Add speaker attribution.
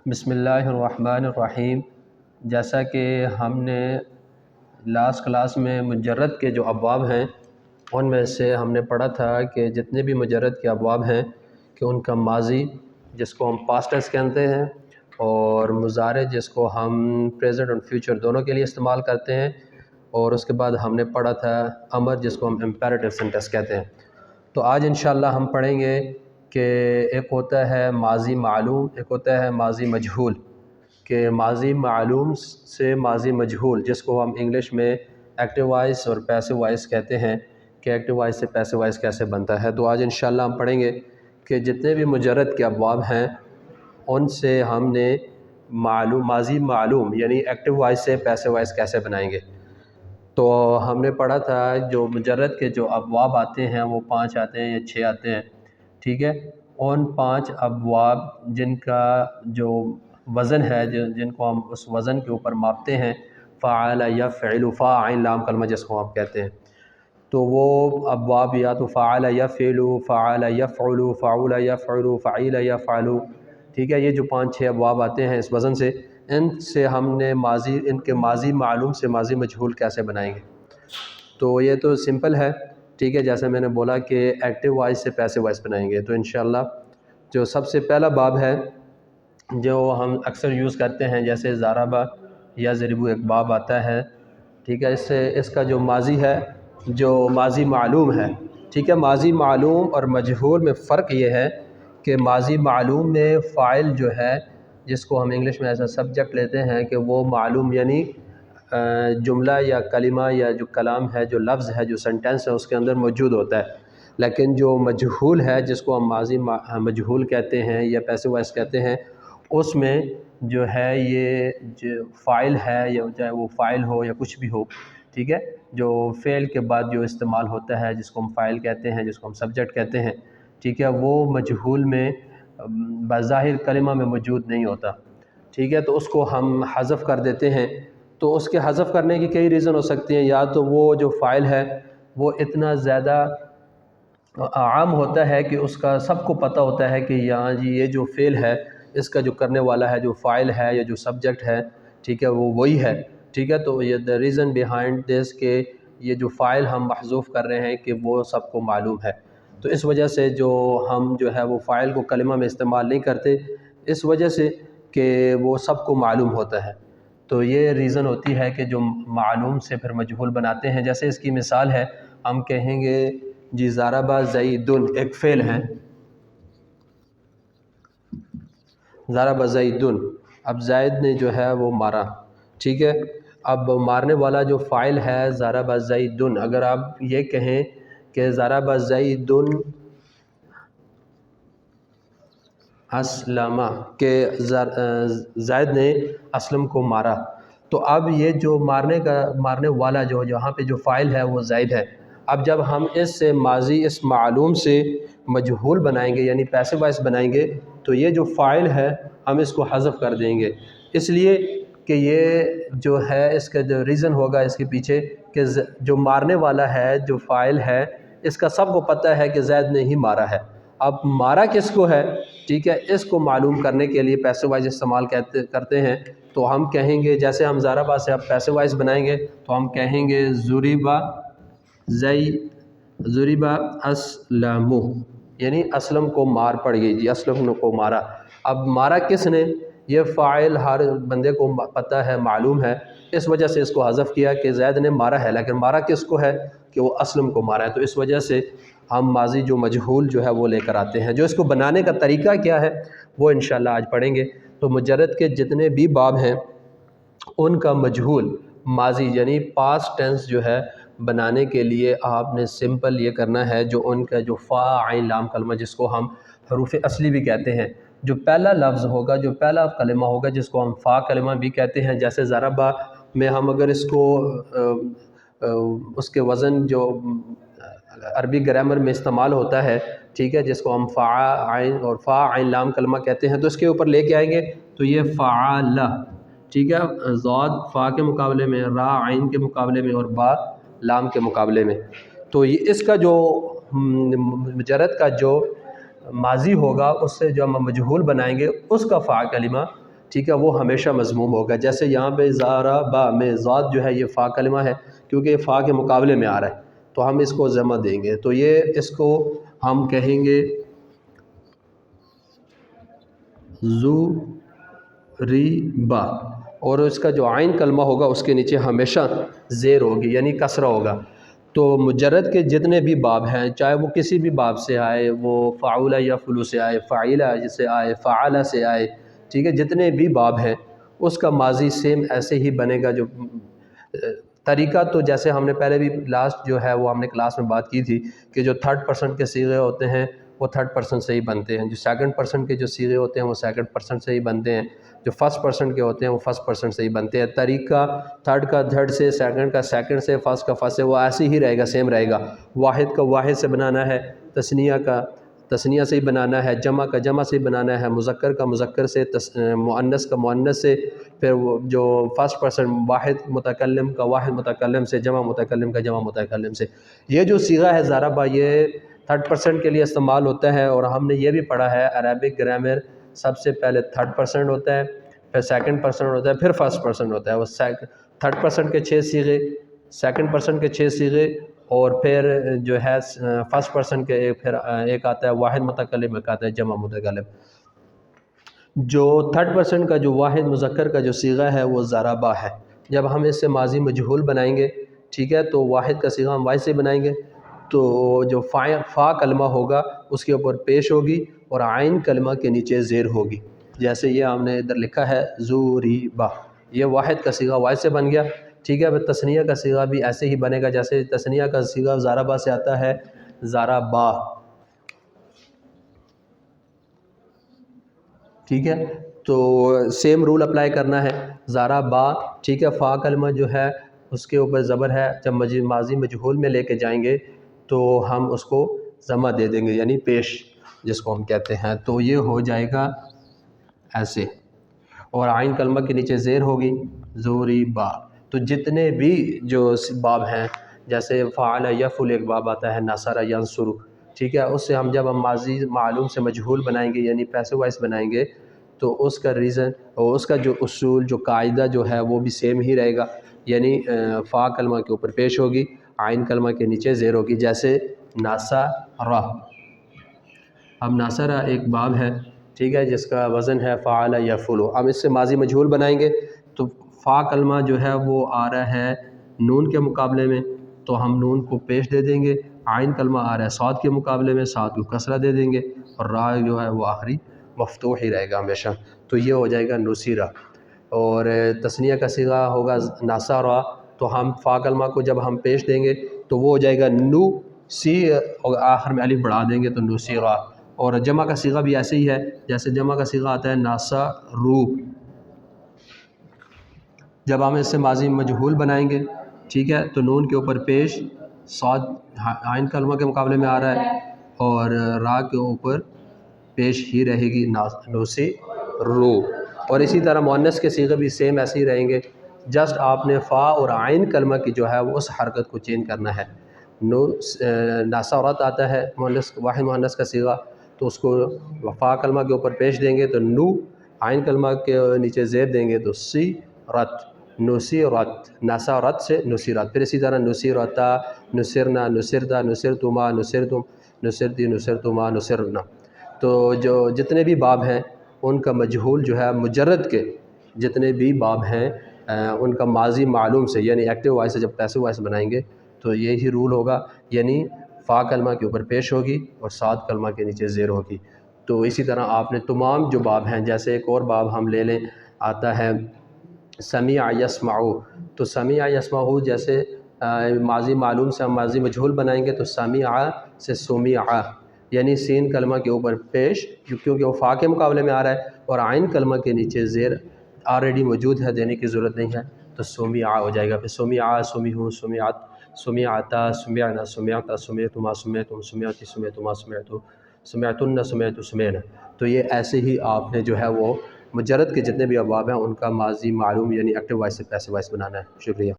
Speaker 1: بسم اللہ الرحمن الرحیم۔ جیسا کہ ہم نے لاسٹ کلاس میں مجرد کے جو ابواب ہیں ان میں سے ہم نے پڑھا تھا کہ جتنے بھی مجرد کے ابواب ہیں کہ ان کا ماضی جس کو ہم پاسٹ ٹینس کہتے ہیں اور مضارع جس کو ہم پریزنٹ اور فیوچر دونوں کے لیے استعمال کرتے ہیں، اور اس کے بعد ہم نے پڑھا تھا امر جس کو ہم امپیریٹو سینٹنس کہتے ہیں۔ تو آج انشاءاللہ ہم پڑھیں گے کہ ایک ہوتا ہے ماضی معلوم، ایک ہوتا ہے ماضی مجہول۔ کہ ماضی معلوم سے ماضی مجہول جس کو ہم انگلش میں ایکٹیو وائس اور پیسو وائس کہتے ہیں کہ ایکٹیو وائس سے پیسو وائس کیسے بنتا ہے۔ تو آج انشاءاللہ ہم پڑھیں گے کہ جتنے بھی مجرد کے ابواب ہیں ان سے ہم نے ماضی معلوم یعنی ایکٹیو وائس سے پیسو وائس کیسے بنائیں گے۔ تو ہم نے پڑھا تھا جو مجرد کے جو ابواب آتے ہیں وہ 5 آتے ہیں یا 6 آتے ہیں، ٹھیک ہے۔ ان 5 ابواب جن کا جو وزن ہے، جن کو ہم اس وزن کے اوپر ماپتے ہیں، فعل یفعل، فاعل لام کلمہ جس کو آپ کہتے ہیں، تو وہ ابواب یا تو فعل یفعل، فعل یفعل، فعل یفعل، فعیل یفعل، ٹھیک ہے۔ یہ جو 5-6 ابواب آتے ہیں اس وزن سے، ان سے ہم نے ان کے ماضی معلوم سے ماضی مجہول کیسے بنائیں گے۔ تو یہ تو سمپل ہے، ٹھیک ہے، جیسے میں نے بولا کہ ایکٹیو وائس سے پیسو وائس بنائیں گے۔ تو انشاءاللہ جو سب سے پہلا باب ہے جو ہم اکثر یوز کرتے ہیں، جیسے ضربہ یا ضربو، ایک باب آتا ہے، ٹھیک ہے۔ اس کا جو ماضی ہے، جو ماضی معلوم ہے، ٹھیک ہے۔ ماضی معلوم اور مجہول میں فرق یہ ہے کہ ماضی معلوم میں فاعل جو ہے جس کو ہم انگلش میں ایسا سبجیکٹ لیتے ہیں کہ وہ معلوم یعنی جملہ یا کلمہ یا جو کلام ہے، جو لفظ ہے، جو سنٹینس ہے اس کے اندر موجود ہوتا ہے۔ لیکن جو مجہول ہے جس کو ہم ماضی مجہول کہتے ہیں یا پیسو وائس کہتے ہیں، اس میں جو ہے یہ جو فاعل ہے، یا چاہے وہ فاعل ہو یا کچھ بھی ہو، ٹھیک ہے، جو فعل کے بعد جو استعمال ہوتا ہے جس کو ہم فاعل کہتے ہیں، جس کو ہم سبجیکٹ کہتے ہیں، ٹھیک ہے، وہ مجہول میں بظاہر کلمہ میں موجود نہیں ہوتا، ٹھیک ہے۔ تو اس کو ہم حذف کر دیتے ہیں۔ تو اس کے حذف کرنے کی کئی ریزن ہو سکتی ہیں، یا تو وہ جو فاعل ہے وہ اتنا زیادہ عام ہوتا ہے کہ اس کا سب کو پتہ ہوتا ہے کہ یہاں جی یہ جو فعل ہے اس کا جو کرنے والا ہے، جو فاعل ہے یا جو سبجیکٹ ہے، ٹھیک ہے، وہ وہی ہے، ٹھیک ہے۔ تو یہ دا ریزن بیہائنڈ دس کہ یہ جو فاعل ہم محذوف کر رہے ہیں کہ وہ سب کو معلوم ہے۔ تو اس وجہ سے جو ہم جو ہے وہ فاعل کو کلمہ میں استعمال نہیں کرتے، اس وجہ سے کہ وہ سب کو معلوم ہوتا ہے۔ تو یہ ریزن ہوتی ہے کہ جو معلوم سے پھر مجہول بناتے ہیں۔ جیسے اس کی مثال ہے، ہم کہیں گے جی ضرب زید، ایک فعل ہے، ضرب زید، اب زید نے جو ہے وہ مارا، ٹھیک ہے۔ اب مارنے والا جو فاعل ہے ضرب زید، اگر آپ یہ کہیں کہ ضرب زید اسلم، کہ زید نے اسلم کو مارا، تو اب یہ جو مارنے والا جو یہاں پہ جو فاعل ہے وہ زید ہے۔ اب جب ہم اس سے ماضی اس معلوم سے مجہول بنائیں گے یعنی پیسو وائس بنائیں گے، تو یہ جو فاعل ہے ہم اس کو حذف کر دیں گے، اس لیے کہ یہ جو ہے اس کا جو ریزن ہوگا اس کے پیچھے کہ جو مارنے والا ہے، جو فاعل ہے، اس کا سب کو پتہ ہے کہ زید نے ہی مارا ہے۔ اب مارا کس کو ہے، ٹھیک ہے، اس کو معلوم کرنے کے لیے پیسو وائس استعمال کرتے ہیں۔ تو ہم کہیں گے، جیسے ہم ضربہ سے اب پیسو وائس بنائیں گے تو ہم کہیں گے ضرب اسلم، یعنی اسلم کو مار پڑ گئی، جی اسلم کو مارا۔ اب مارا کس نے، یہ فاعل ہر بندے کو پتہ ہے، معلوم ہے، اس وجہ سے اس کو حذف کیا کہ زید نے مارا ہے، لیکن مارا کس کو ہے کہ وہ اسلم کو مارا ہے۔ تو اس وجہ سے ہم ماضی جو مجہول جو ہے وہ لے کر آتے ہیں۔ جو اس کو بنانے کا طریقہ کیا ہے وہ انشاءاللہ آج پڑھیں گے۔ تو مجرد کے جتنے بھی باب ہیں ان کا مجہول ماضی یعنی پاسٹ ٹینس جو ہے بنانے کے لیے آپ نے سمپل یہ کرنا ہے، جو ان کا جو فا عین لام کلمہ جس کو ہم حروف اصلی بھی کہتے ہیں، جو پہلا لفظ ہوگا، جو پہلا کلمہ ہوگا جس کو ہم فا کلمہ بھی کہتے ہیں، جیسے ضربہ میں ہم اگر اس کو اس کے وزن جو عربی گرامر میں استعمال ہوتا ہے، ٹھیک ہے، جس کو ہم فا عین اور فا عین لام کلمہ کہتے ہیں، تو اس کے اوپر لے کے آئیں گے تو یہ فعال، ٹھیک ہے، ضاد فا کے مقابلے میں، را عین کے مقابلے میں، اور با لام کے مقابلے میں۔ تو یہ اس کا جو مجرد کا جو ماضی ہوگا اس سے جو ہم مجہول بنائیں گے اس کا فا کلمہ ٹھیک ہے، وہ ہمیشہ مضموم ہوگا. جیسے یہاں پہ ضربا میں ذات جو ہے یہ فا کلمہ ہے، کیونکہ یہ فا کے مقابلے میں آ رہا ہے تو ہم اس کو ضمہ دیں گے. تو یہ اس کو ہم کہیں گے ضُرِبَ، اور اس کا جو عین کلمہ ہوگا اس کے نیچے ہمیشہ زیر ہوگی یعنی کسرہ ہوگا. تو مجرد کے جتنے بھی باب ہیں، چاہے وہ کسی بھی باب سے آئے، وہ فعول یفعل سے آئے، فعیلہ سے آئے، فعل سے آئے، ٹھیک ہے، جتنے بھی باب ہیں اس کا ماضی سیم ایسے ہی بنے گا. جو طریقہ تو جیسے ہم نے پہلے بھی لاسٹ جو ہے وہ ہم نے کلاس میں بات کی تھی کہ جو 3rd کے صیغے ہوتے ہیں وہ 3rd سے ہی بنتے ہیں، جو 2nd کے جو صیغے ہوتے ہیں وہ 2nd سے ہی بنتے ہیں، جو 1st کے ہوتے ہیں وہ 1st سے ہی بنتے ہیں. طریقہ 3rd کا 3rd سے، 2nd کا 2nd سے، 1st کا 1st سے، وہ ایسے ہی رہے گا، سیم رہے گا. واحد کا واحد سے بنانا ہے، تثنیہ کا تثنیہ سے ہی بنانا ہے، جمع کا جمع سے ہی بنانا ہے، مذکر کا مذکر سے، مؤنث کا مؤنث سے، پھر وہ جو 1st واحد متکلم کا واحد متکلم سے، جمع متکلم کا جمع متکلم سے. یہ جو صیغہ ہے ضربہ یہ 3rd کے لیے استعمال ہوتا ہے. اور ہم نے یہ بھی پڑھا ہے عربک گرامر سب سے پہلے 3rd ہوتا ہے، پھر 2nd ہوتا ہے، پھر 1st ہوتا ہے. وہ 3rd کے 6 صیغے، 2nd کے 6 صیغے، اور پھر جو ہے 1st کے پھر ایک آتا ہے واحد متکلم، ایک آتا ہے جمع متکلم. جو 3rd کا جو واحد مذکر کا جو صیغہ ہے وہ ضربہ ہے. جب ہم اس سے ماضی مجہول بنائیں گے، ٹھیک ہے، تو واحد کا صیغہ ہم واحد سے بنائیں گے تو جو فا کلمہ ہوگا اس کے اوپر پیش ہوگی اور عین کلمہ کے نیچے زیر ہوگی. جیسے یہ ہم نے ادھر لکھا ہے ضُرِبَ، یہ واحد کا صیغہ واحد سے بن گیا. ٹھیک ہے، پھر تثنیہ کا صیغہ بھی ایسے ہی بنے گا. جیسے تثنیہ کا صیغہ ضربہ سے آتا ہے ضربا، ٹھیک ہے، تو سیم رول اپلائی کرنا ہے ضربا. ٹھیک ہے، فا کلمہ جو ہے اس کے اوپر زبر ہے، جب ماضی مجہول میں لے کے جائیں گے تو ہم اس کو ضمہ دے دیں گے یعنی پیش جس کو ہم کہتے ہیں. تو یہ ہو جائے گا ایسے، اور عین کلمہ کے نیچے زیر ہوگی ضُرِبَ. تو جتنے بھی جو باب ہیں، جیسے فعل یفعل ایک باب آتا ہے، نصر ینصر، ٹھیک ہے، اس سے ہم جب ہم ماضی معلوم سے مجہول بنائیں گے یعنی پیسو وائس بنائیں گے تو اس کا ریزن اور اس کا جو اصول جو قاعدہ جو ہے وہ بھی سیم ہی رہے گا. یعنی فا کلمہ کے اوپر پیش ہوگی، عین کلمہ کے نیچے زیر ہوگی. جیسے ناصر، اب ناصر ایک باب ہے، ٹھیک ہے، جس کا وزن ہے فعل یفعل. ہم اس سے ماضی مجہول بنائیں گے تو فا کلمہ جو ہے وہ آ رہا ہے نون کے مقابلے میں تو ہم نون کو پیش دے دیں گے. عین کلمہ آ رہا ہے صاد کے مقابلے میں، صاد کو کسرہ دے دیں گے، اور را جو ہے وہ آخری مفتوح ہی رہے گا ہمیشہ. تو یہ ہو جائے گا نصیرہ. اور تثنیہ کا صیغہ ہوگا ناصرہ، تو ہم فا کلمہ کو جب ہم پیش دیں گے تو وہ ہو جائے گا نو سی، اور آخر میں الف بڑھا دیں گے تو نصیرہ. اور جمع کا صیغہ بھی ایسے ہی ہے، جیسے جمع کا صیغہ آتا ہے ناصرو. جب ہم اس سے ماضی مجہول بنائیں گے، ٹھیک ہے، تو نون کے اوپر پیش، صاد عین کلمہ کے مقابلے میں آ رہا ہے، اور را کے اوپر پیش ہی رہے گی نصیرو. اور اسی طرح مؤنث کے صیغے بھی سیم ایسے ہی رہیں گے. جسٹ آپ نے فا اور عین کلمہ کی جو ہے وہ اس حرکت کو چینج کرنا ہے. ناصرت آتا ہے مؤنث واحد مؤنث کا صیغہ، تو اس کو فا کلمہ کے اوپر پیش دیں گے تو نو، عین کلمہ کے نیچے زیر دیں گے تو سی رت، نصیرت، نصرت سے نصیرت. پھر اسی طرح نصیرتا، نصرنا، نصرتا، نصرتما، نصرتم، نصرتی، نصرتما، نصرنا. تو جو جتنے بھی باب ہیں ان کا مجہول جو ہے مجرد کے جتنے بھی باب ہیں ان کا ماضی معلوم سے یعنی ایکٹیو وائس سے جب پیسو وائس بنائیں گے تو یہی رول ہوگا، یعنی فا کلمہ کے اوپر پیش ہوگی اور صاد کلمہ کے نیچے زیر ہوگی. تو اسی طرح آپ نے تمام جو باب ہیں، جیسے ایک اور باب ہم لے لیں، آتا ہے سمیع یسمعو. تو سمیع یسمعو جیسے ماضی معلوم سے ہم ماضی مجہول بنائیں گے تو سمیع سے سمیع، یعنی سین کلمہ کے اوپر پیش، کیونکہ وہ فا کے مقابلے میں آ رہا ہے، اور عین کلمہ کے نیچے زیر آلریڈی موجود ہے، دینے کی ضرورت نہیں ہے، تو سمیع ہو جائے گا. پھر سمیع، سمیعو، سمیعت، سمیعتا، سمیعنا، سمیعتا، سمیعتما، سمیعتم، سمیعتی، سمیعتما، سمیعتو، سمیعتن، سمیعتو، سمیعنا. تو یہ ایسے ہی آپ نے جو ہے وہ مجرد کے جتنے بھی ابواب ہیں ان کا ماضی معلوم یعنی ایکٹیو وائس سے پیسو وائس بنانا ہے. شکریہ.